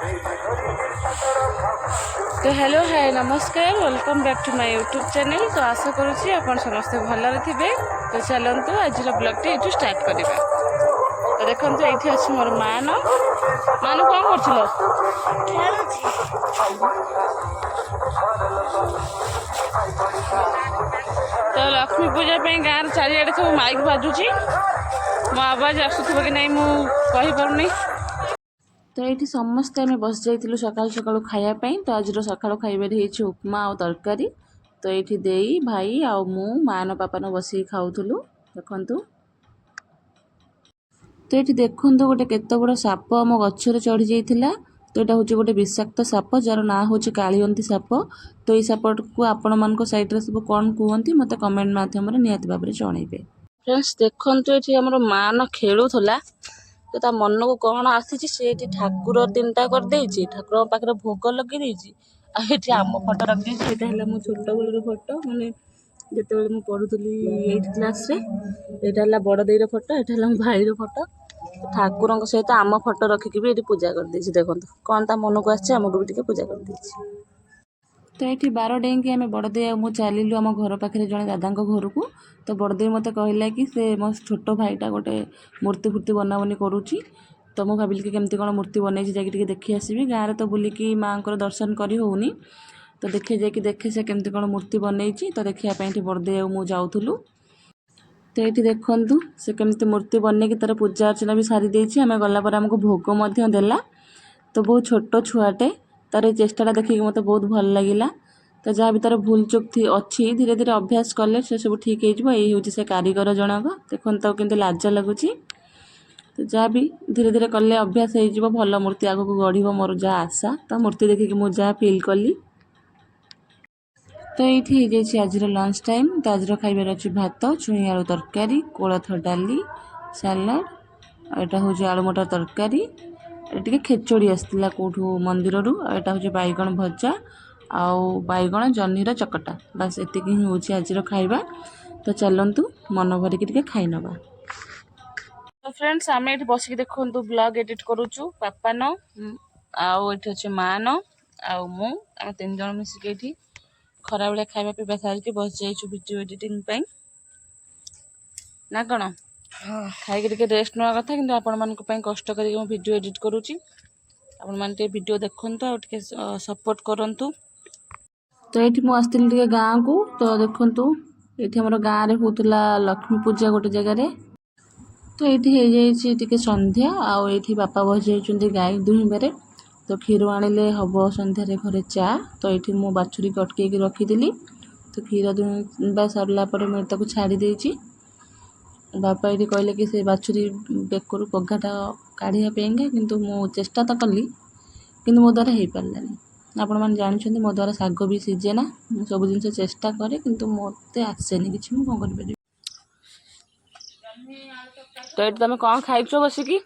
तो hello hi नमस्कार welcome back to my YouTube channel. तो आशा करुँची आप समस्ते भलरे थे। तो चलतु आज ब्लॉग ये स्टार्ट करवा। तो देखो ये अच्छी मोर मान मान कौन कर तो लक्ष्मी पूजा गाँव चारिड़े सब माइक बाजुची मो आवाज आसुव कि नहीं मुझे तो ये समस्ते आम बस जाइलु सकाल सकाल खायापी। तो आज सकाल खाइबार होती उपमा और तरकारी। तो ये दे भाई आउ मु मान पापा बस खाऊलु देखु। तो ये देखु गोटे केत बड़ साप आम गचर चढ़ी जाइला। तो यहाँ हूँ गोटे विषाक्त साप जार ना हूँ कालीअंती साप। तो ये साप को आपण मान सैड्रे सब कौन कहते मत कमेंट मध्यम निहाती भाव में जनइबे। फ्रेंड्स देखु ये आम मान खेलुला तो ता मन को कौन आसी से ठाकुर 3टा कर ठाकुर पाखे भोग लगे ये आम फटो रखी है मो छोट बेलर फटो मानने जिते मुझे पढ़ुली 8th क्लास यहाँ बड़ देर फटो यहाँ मो भाईर फटो ठाकुर सहित आम फटो रखिकी भी ये पूजा कर देखो कौन ता मन को आमको भी पूजा कर। तो ये 12 डेंगी आम बड़दे मु चलू आम घर पाखे जड़े दादा घर को। तो बड़दे मत कहला कि से मो छोट भाईटा गोटे मूर्ति फूर्ति बना बनी करुँची। तो मुझे भाविली कि केमती कौन मूर्ति बनई जाकि देखी आसबि गाँव तो बुलिकी माँ को दर्शन करी होनी। तो देखे जाकि देखे से केमती कौन मूर्ति बनई। तो देखापी बड़दे मु जाऊलु। तो ये देखु से केमती मूर्ति बनई तार पूजा अर्चना भी सारी देछि। आम गलापर आमको भोग देला। तो बहुत छोट छुआटे तार चेष्टा देखिए मत बहुत भल लगिला। तो जहाँ भी तार भूल चुक अच्छी धीरे धीरे अभ्यास कले से सब ठीक हो। ये हूँ से कारीगर जनक देखो तो किंतु लाज लगुच। तो जहाँ भी धीरे धीरे कले अभ्यास हो भल मूर्ति आगक गढ़ मोर जहाँ आशा। तो मूर्ति देखिए मुझे जहाँ फिल कली। तो ये आज लंच टाइम। तो आज खाइबार अच्छी भात छुई आलू तरकारी कोलथ डाली सालाड यहाँ हूँ आलू मटर तरकारी टे खेचड़ी आसला कौटू मंदिर रू। यहाँ हूँ बैगण भजा आउ बैगण जह्नीर चकटा बास एति ही हूँ आज खाइबा। तो चलतु मन भरिकी खाई नवा। तो फ्रेंड्स आम ये बसिक देखु ब्लॉग एडिट करुचु पापा न आउ ये अच्छे मान आउ मु आम 3 जन मिसिक ये खरा बेला खाଇବା पीवा सारी बस जाइछु वीडियो एडिटिंग पे ना कौन खाई रेस्ट ना कथा कि आपण मान कष्ट कर वीडियो एडिट करुँची आपण मैंने वीडियो देखु आगे सपोर्ट करूँ। तो ये मुझे गाँव को। तो देखु ये आम गाँव में होता लक्ष्मी पूजा गोटे जगार। तो ये संध्या आउ ये बापा बस जाइए गाय दुहिबारे। तो क्षीर आनिले हम संध्यारे घरे चा। तो ये मु बाछुरी अटकई रखीदी। तो क्षीर दुहिबा सरला मुझे छाड़ी देछि। बापा ये कहले कि से बाछुरी बेकर पघाटा काढ़ापी किंतु मु चेष्टा तो कली किंतु मो द्वारा हो पारानी। आपण मैंने जानते मो द्वारा शाग भी सीझेना सब जिन चेष्टा करे किंतु मत आसेनी कि कौन कर। तो ये तुम कौन खाइच बसिकी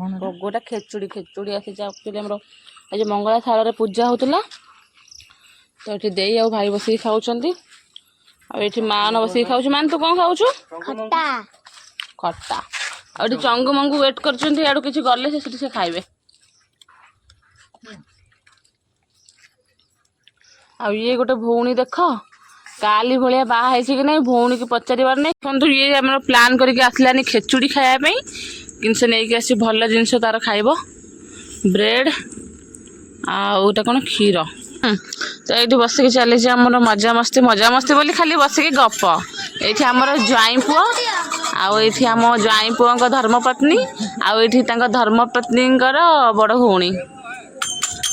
भोगटा खेचुड़ी खेचुड़ी आसी आम आज मंगला थाल पूजा होता। तो ये दे आ भाई बस खाऊँ आठ मान बस खाऊ। मान तू कौन खाऊ खट्टा खट्टा आठ चंगु मंगु वेट कर किसी गले से खाइबे। आ ये गोटे भौणी देख काली भाया बाहर कि नहीं भौणी की पचार नहीं देखो ये आम प्लान करके आसलानी खेचुड़ी खायापी कि से नहीं आसी भल जिनस तार खाइब ब्रेड आउटा कौन क्षीर। तो ये बसिक चली मजा मस्ती बोली खाली बसिक गप। ये आमर ज्वाई पुओ आउ ये आम ज्वाई पुओं धर्मपत्नी आउ ये धर्मपत्नी बड़ भौणी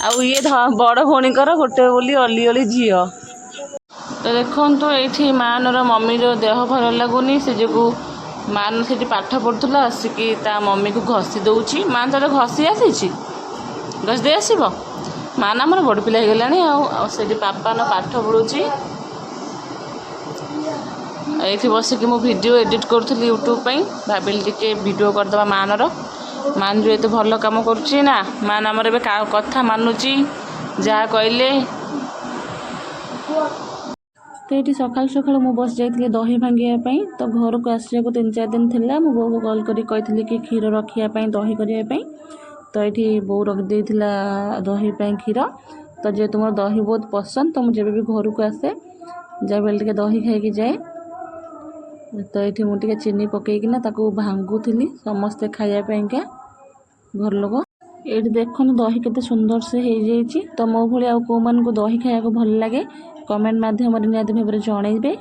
आउ ये बड़ भौणी गोटे बोली अली अली झी। तो देखो ये मानर मम्मीर देह भल लगुनि से जो मान से पाठ पढ़ुला आसिकी ता मम्मी को घसी दौची। मान तो घसी आसी घस दे आसब मान आमर बड़ पिला हो गला पापा न पाठ पढ़ुची। ये बसिक मु वीडियो एडिट करूँ यूट्यूब पे भाविली टे वीडियो करदे मानर मान जो ये भल कम करुच्ची ना मान आमर ए कथा मानुची जहाँ कहले। तो ये सकाल सकाल मु बस जाइए दही भांगापी तो घर को आसको 3-4 दिन थिला मो बो को कॉल करी कही कि क्षीर रखापी दही करने तो ये बो रखी दही क्षीर तो जेहेतु मोर दही बहुत पसंद तो मुझे भी घर को आसे जब बेले दही खाई जाए तो ये मुझे चीनी पकईकिना भांगुली समस्ते खायापाईका घर लोग ये देखो दही केते सुंदर से हो जाइए तो मो भाई आउ कौ मान को दही खाया भल लगे कमेंट माध्यम निहाती भाव में जनइबे।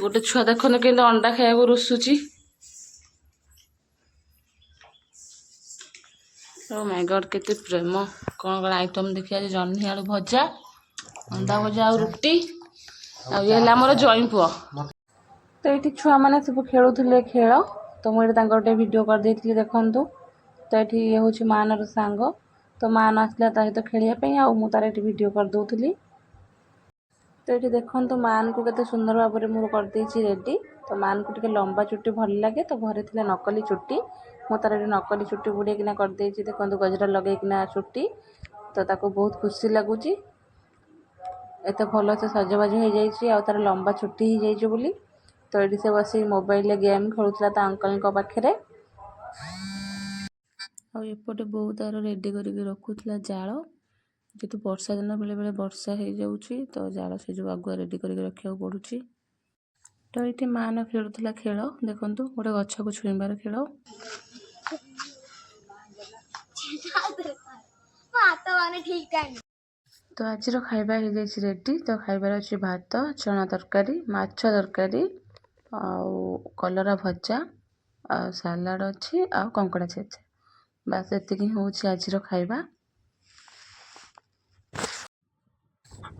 गोटे छुआ देखो कि अंडा खाया रुषुची ओ माय गॉड केते प्रेम कौन कौन आइटम देखिए जह्नी आलू भजा अंडा भजा और रुटी आमर जई पुआ तो ये छुआ मैंने सब खेलुले खेल तो मुझे गोटे वीडियो कर देती देखूँ तो ये हूँ मान सांग तो मान आसला सहित खेलने आउ तार ये वीडियो कर दूसरी तो ये देखो तो मान को केते सुंदर भाव में मुझे करदे रेडी तो मान को टे लंबा चुट्टी भल लगे तो घरे थे नकली चुट्टी मो तार ये नकली चुट्टी बुड़ेकिना करदे देखो गजरा लगेकिना चुट्टी तो ताको बहुत खुशी लगुच एत भल से सजबाज हो जाए तार लंबा चुट्टी हो जाए बोली तो ये से बस मोबाइल गेम खेलुला अंकल पाखे आउटे बो तार रेडी करके रखुला जाल जेतु वर्षा दिन बेले बेले वर्षा हो जाऊँगी तो जाल से जो आगुआ रेडी करके रखा पड़ुची तो ये मान खेलुला खेल देखु गोटे गछ को छुईबार खेल तो आज खाइबा हो जाए रेडी तो खाइबार अच्छी भात चना तरकारी माछ तरकारी आउ कलरा भजा आ सालाड अच्छी आउ कंकड़ा छेचा बास एतिक हूँ आज खाइबा।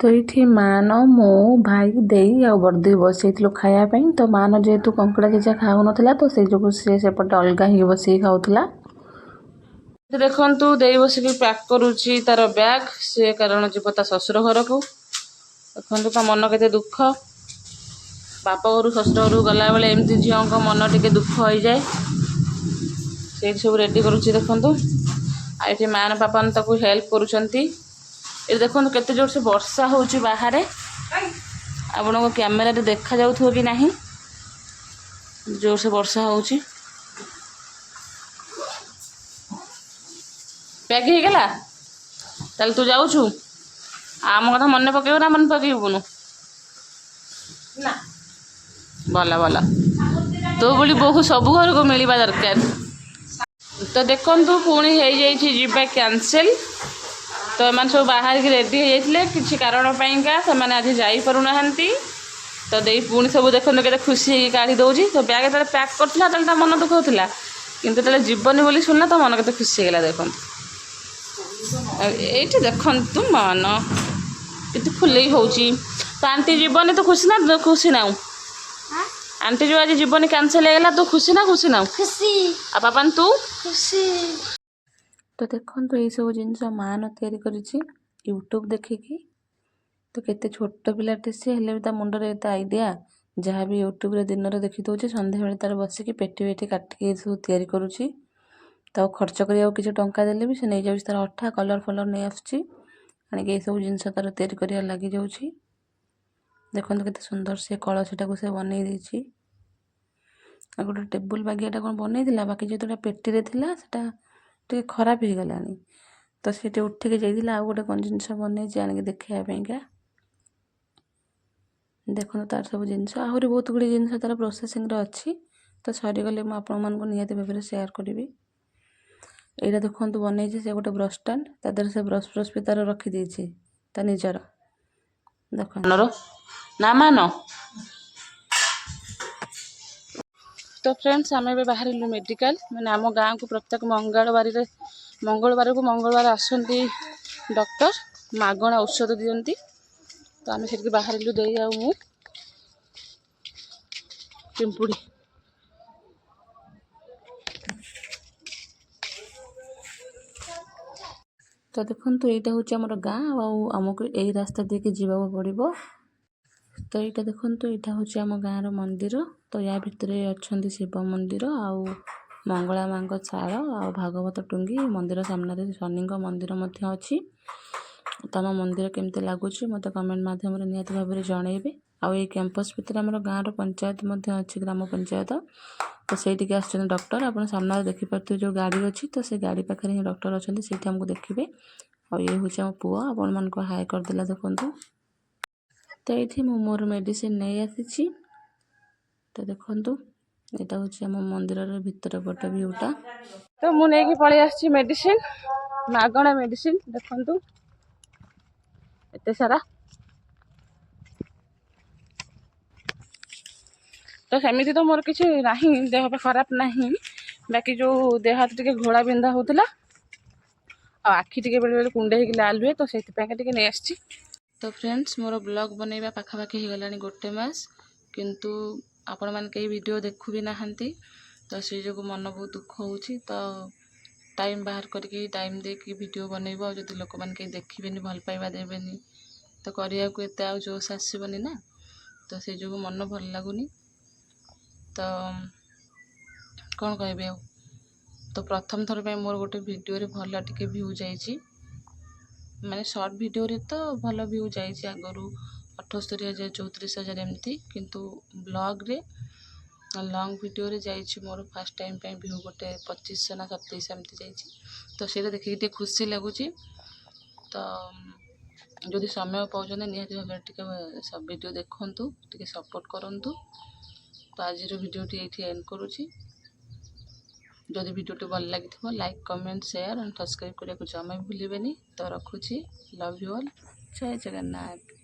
तो ये मान मो भाई दे बर्दी बसईलु खायापी तो मान जेहेतु कंकड़ा छेचा खाऊ ना तो से जो सेपटे अलग ही बस खाऊला देखु दे बसिक पैक करुच्ची तार बैग से कारण जीव ता शशुर घर को देखो ता मन के दुख बाप घर शशुर घर गला बेले एमती झील को मन टे दुख हो जाए से सब रेडी करुच्ची देखु आई मान पापा ताको हेल्प करुँच ये देखो केते जोर से वर्षा होची बाहर आपण को कैमेरा रे देखा जाउथो कि नहीं जोर से वर्षा होची पैक हो गला ताल तू जाऊछु आम कथा मन पकेबो ना मन पकेबुनु ना भला भला तो बोली बहु सब घर को मिलवा दरकार तो देखु पुणी हो जाइए कैंसिल तो एम सब बाहर की रेडी हो जाते किसी कारण से आज जापरूना तो दे पुणी सब देखो के खुशी काढ़ी दौजी तो बैग जो पैक करता मन दुख होता किंतु जो जीवन बोली शुणला तो मन के खुशी होगा देखो ये देखु मन के फुले हो तो आंटी जीवन तो खुशी ना खुशी ना आंटी जो आज जीवन कैंसिल होगा तो खुशी ना खुशी आ पापा तू खुशी तो देखो ये सब जिन मान या यूट्यूब देखिकी तो केते छोट पिलाटे सी हेल्ले मुंडर एत आइडिया जहाँ भी यूट्यूब रे दिन में देखी दूसरी सन्ध्या बेले तार बसिकी पेटी पेटी काटिकी सब तैयारी करुच्ची तो खर्च करा किसी टंका देले भी से नहीं जाऊँ तार अठा कलर फलर नहीं आसुच्ची आनिक सब जिनस तार तैयारी कर लगी जाऊँगी देखो केते सुंदर से कलशटा को से बनई देछि गोटे टेबुल बागियाटा कौन बनई बाकी जो पेटी थिला सेटा टे खराब हो गलानी तो सीटे उठिक जाइए आउ गोटे कौन जिनस बनई आनिक देखापा देखो तार सब जिनस आहरी बहुत गुड़ी जिनस तार प्रोसेसिंग अच्छी तो सरीगले मुझे आपण मानक निहाती भाव में शेयर करी यहाँ देखो बनई से गोटे ब्रश स्टैंड तादर से ब्रश ब्रश भी तार रखी ता निजर देखो ना मान तो फ्रेंड्स आम ए बाहर मेडिकल मैंने आम गाँव को प्रत्येक मंगलवार को मंगलवार आसती डॉक्टर मागणा औषध दियंती तो आम से बाहर दे मु पिंपुड़ी तो देखो यहाँ हूँ आम गाँ आमको यही रास्ता देके जावाक पड़ो तो यहाँ देखो यहाँ हूँ आम गाँव मंदिर तो या भितर अच्छा शिव मंदिर आउ मंगला माँ शाल आ भागवत टुंगी मंदिर सामने शनि मंदिर अच्छी ତମ ମନ୍ଦିର କେମିତି ଲାଗୁଛି ମୋତେ କମେଣ୍ଟ ମାଧ୍ୟମରେ ନିହାତି ଭାବରେ ଜଣେଇବେ। ଆଉ ଏଇ କ୍ୟାମ୍ପସ୍ ଭିତରେ ଆମର ଗାଁର ପଞ୍ଚାୟତ ମଧ୍ୟ ଅଛି, ଗ୍ରାମ ପଞ୍ଚାୟତ। ତ ସେଇଠିକି ଆସୁଛନ୍ତି ଡକ୍ଟର। ଆପଣ ସାମ୍ନାରେ ଦେଖିପାରୁଥିବେ ଯେଉଁ ଗାଡ଼ି ଅଛି, ତ ସେ ଗାଡ଼ି ପାଖରେ ହିଁ ଡକ୍ଟର ଅଛନ୍ତି, ସେଇଠି ଆମକୁ ଦେଖିବେ। ଆଉ ଇଏ ହେଉଛି ଆମ ପୁଅ, ଆପଣମାନଙ୍କୁ ହାଏ କରିଦେଲା ଦେଖନ୍ତୁ। ତ ଏଇଠି ମୁଁ ମୋର ମେଡ଼ିସିନ ନେଇ ଆସିଛି। ତ ଦେଖନ୍ତୁ ଏଇଟା ହେଉଛି ଆମ ମନ୍ଦିରର ଭିତର ପଟ ଭିଉଟା। ତ ମୁଁ ନେଇକି ପଳେଇ ଆସିଛି ମେଡ଼ିସିନ, ମାଗଣା ମେଡ଼ିସିନ ଦେଖନ୍ତୁ ଏତେ ସାରା। ତ ସେମିତି ତ ମୋର କିଛି ନାହିଁ, ଦେହ ଖରାପ ନାହିଁ। ବାକି ଯେଉଁ ଦେହ ହାତ ଟିକେ ଘୋଳା ବିନ୍ଧା ହେଉଥିଲା, ଆଉ ଆଖି ଟିକେ ବେଳେବେଳେ କୁଣ୍ଡେଇ ହେଇକି ଲାଲ ହୁଏ, ତ ସେଇଥିପାଇଁକା ଟିକେ ନେଇ ଆସିଛି। ତ ଫ୍ରେଣ୍ଡସ୍, ମୋର ବ୍ଲଗ୍ ବନେଇବା ପାଖାପାଖି ହେଇଗଲାଣି 1 ମାସ, କିନ୍ତୁ ଆପଣମାନେ କେହି ଭିଡ଼ିଓ ଦେଖୁ ବି ନାହାନ୍ତି। ତ ସେଇ ଯୋଗୁଁ ମନ ବହୁତ ଦୁଃଖ ହେଉଛି। ତ ଟାଇମ୍ ବାହାର କରିକି ଟାଇମ୍ ଦେଇକି ଭିଡ଼ିଓ ବନେଇବ। ଆଉ ଯଦି ଲୋକମାନେ କେହି ଦେଖିବେନି, ଭଲ ପାଇବା ଦେବେନି, ତ କରିବାକୁ ଏତେ ଆଉ ଜୋସ୍ ଆସିବନି ନା। ତ ସେଇ ଯୋଗୁଁ ମନ ଭଲ ଲାଗୁନି। ତ କ'ଣ କହିବି ଆଉ। ତ ପ୍ରଥମ ଥର ପାଇଁ ମୋର ଗୋଟେ ଭିଡ଼ିଓରେ ଭଲ ଟିକେ ଭିଉ ଯାଇଛି। ମାନେ ସର୍ଟ ଭିଡ଼ିଓରେ ତ ଭଲ ଭିଉ ଯାଇଛି ଆଗରୁ 78,000 34,000 ଏମିତି, କିନ୍ତୁ ବ୍ଲଗ୍ରେ ଲଙ୍ଗ୍ ଭିଡ଼ିଓରେ ଯାଇଛି ମୋର ଫାର୍ଷ୍ଟ ଟାଇମ୍ ପାଇଁ ଭିଉ ଗୋଟେ 2500 ନା 2700 ଏମିତି ଯାଇଛି। ତ ସେଇଟା ଦେଖିକି ଟିକେ ଖୁସି ଲାଗୁଛି। ତ ଯଦି ସମୟ ପାଉଛନ୍ତି ନିହାତି ଭାବରେ ଟିକେ ଭିଡ଼ିଓ ଦେଖନ୍ତୁ, ଟିକେ ସପୋର୍ଟ କରନ୍ତୁ। ତ ଆଜିର ଭିଡ଼ିଓଟି ଏଇଠି ଏଣ୍ଡ କରୁଛି। ଯଦି ଭିଡ଼ିଓଟି ଭଲ ଲାଗିଥିବ like, comment, share and subscribe କରିବାକୁ ଜମା ବି ଭୁଲିବେନି। ତ ରଖୁଛି। Love you all. ଜୟ ଜଗନ୍ନାଥ।